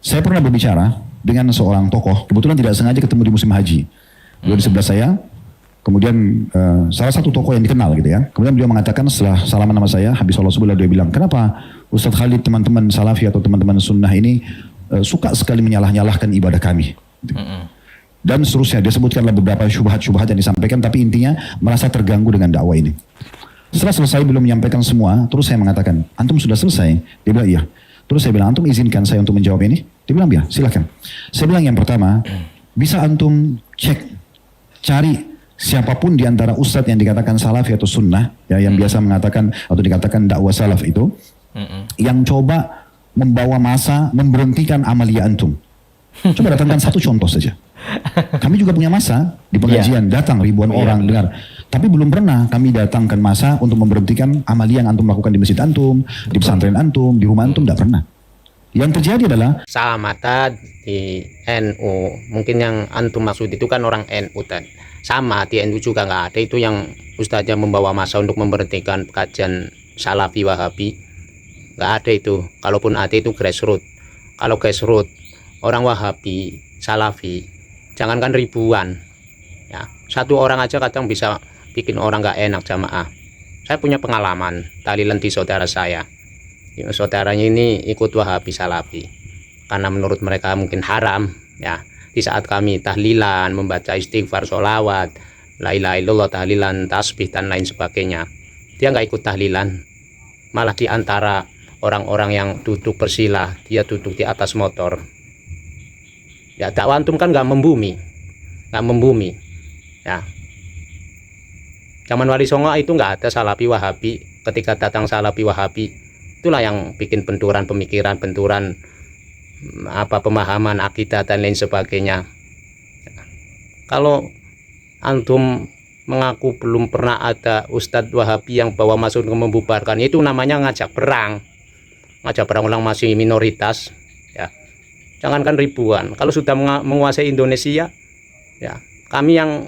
Saya pernah berbicara dengan seorang tokoh, kebetulan tidak sengaja ketemu di musim haji. Beliau di sebelah saya, kemudian salah satu tokoh yang dikenal gitu ya. Kemudian beliau mengatakan setelah salaman nama saya, habis sholat subuh dia bilang, kenapa Ustadz Khalid, teman-teman Salafi atau teman-teman Sunnah ini suka sekali menyalah-nyalahkan ibadah kami. Dan seterusnya, dia sebutkanlah beberapa syubhat-syubhat yang disampaikan, tapi intinya merasa terganggu dengan dakwah ini. Setelah selesai belum menyampaikan semua, terus saya mengatakan, antum sudah selesai? Dia bilang iya. Terus saya bilang, antum izinkan saya untuk menjawab ini? Dia bilang ya, silakan. Saya bilang yang pertama, bisa antum cari siapapun di antara ustadz yang dikatakan salafi atau sunnah, ya, yang biasa mengatakan atau dikatakan dakwah salaf itu, yang coba membawa masa memberhentikan amalia antum. Coba datangkan satu contoh saja. Kami juga punya masa di pengajian, datang ribuan orang dengar. Tapi belum pernah kami datangkan masa untuk memberhentikan amalia yang antum lakukan di masjid antum, di pesantren antum, di rumah antum, tidak pernah. Yang terjadi adalah sama di NU, mungkin yang antum maksud itu kan orang NU tadi. Sama di NU juga nggak ada itu yang ustaznya membawa masa untuk memberhentikan kajian Salafi Wahabi. Nggak ada itu. Kalaupun ada itu grassroots. Kalau grassroots orang Wahabi, Salafi, jangankan ribuan, ya satu orang aja kadang bisa bikin orang nggak enak jamaah. Saya punya pengalaman tahlilan di saudara saya. Saudaranya ini ikut Wahabi Salafi karena menurut mereka mungkin haram, ya. Di saat kami tahlilan, membaca istighfar, sholawat, la ilaha illallah, tahlilan, tasbih dan lain sebagainya, dia nggak ikut tahlilan. Malah di antara orang-orang yang duduk bersila, dia duduk di atas motor. Ya dakwah antum kan nggak membumi, ya. Zaman Wali Songo itu nggak ada Salafi Wahabi. Ketika datang Salafi Wahabi, itulah yang bikin benturan pemikiran, benturan pemahaman akidah dan lain sebagainya. Kalau antum mengaku belum pernah ada Ustadz Wahabi yang bawa masuk membubarkan, itu namanya ngajak perang orang masih minoritas, ya. Jangankan ribuan, kalau sudah menguasai Indonesia, ya kami yang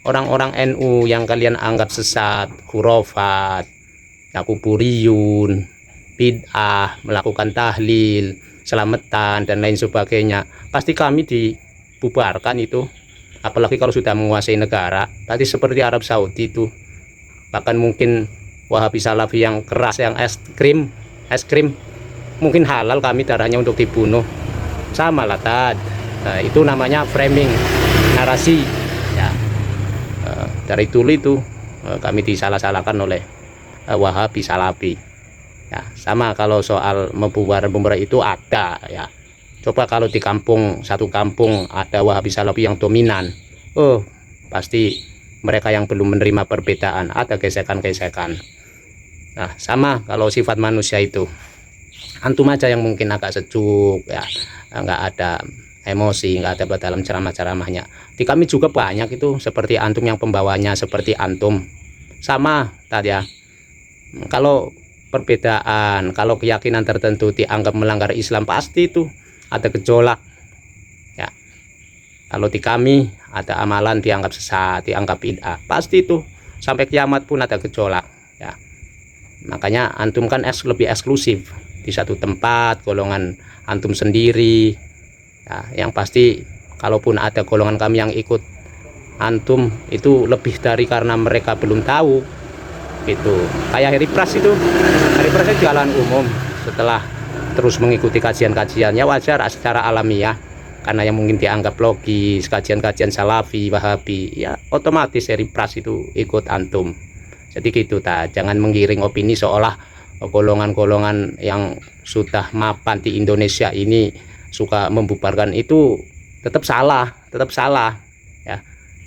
orang-orang NU yang kalian anggap sesat, khurafat, kuburiyun, bid'ah, melakukan tahlil, selamatan dan lain sebagainya, pasti kami dibubarkan itu. Apalagi kalau sudah menguasai negara, tadi seperti Arab Saudi itu, bahkan mungkin Wahabi Salafi yang keras, yang es krim, mungkin halal kami darahnya untuk dibunuh, sama lah tad. Nah, itu namanya framing, narasi, ya. Dari dulu itu kami disalah-salahkan oleh Wahabi Salafi, ya. Sama kalau soal membubar itu ada, ya. Coba kalau di satu kampung ada Wahabi Salafi yang dominan, pasti mereka yang belum menerima perbedaan, ada gesekan-gesekan. Nah, sama kalau sifat manusia itu, antum aja yang mungkin agak sejuk, ya, nggak ada emosi, nggak ada dalam ceramah-ceramahnya. Di kami juga banyak itu seperti antum yang pembawanya seperti antum, sama tadi ya. Kalau perbedaan, kalau keyakinan tertentu dianggap melanggar Islam, pasti itu ada gejolak, ya. Kalau di kami ada amalan dianggap sesat, dianggap bid'ah, pasti itu sampai kiamat pun ada gejolak, ya. Makanya antum kan lebih eksklusif di satu tempat, golongan antum sendiri, ya. Yang pasti kalaupun ada golongan kami yang ikut antum, itu lebih dari karena mereka belum tahu itu. Kayak Harry Pras itu jalan umum, setelah terus mengikuti kajian-kajiannya, wajar secara alamiah, karena yang mungkin dianggap logis, kajian-kajian Salafi, Wahabi, ya otomatis Harry Pras itu ikut antum. Jadi gitu, jangan menggiring opini seolah golongan-golongan yang sudah mapan di Indonesia ini suka membubarkan, itu tetap salah, ya.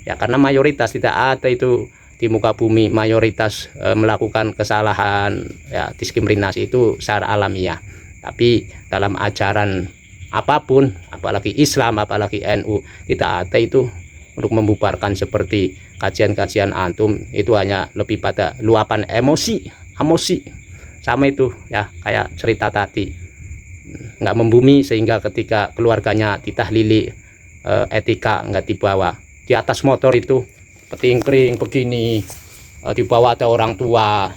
Ya karena mayoritas tidak ada itu di muka bumi, mayoritas melakukan kesalahan, ya, diskriminasi itu secara alamiah. Tapi dalam ajaran apapun, apalagi Islam, apalagi NU, tidak ada itu untuk membubarkan seperti kajian-kajian antum. Itu hanya lebih pada luapan emosi, sama itu, ya, kayak cerita tadi, nggak membumi sehingga ketika keluarganya ditahlili, etika nggak dibawa. Di atas motor itu petingkring begini, dibawa ada orang tua,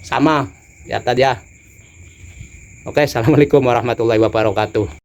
sama ya tadi ya. Oke, assalamualaikum warahmatullahi wabarakatuh.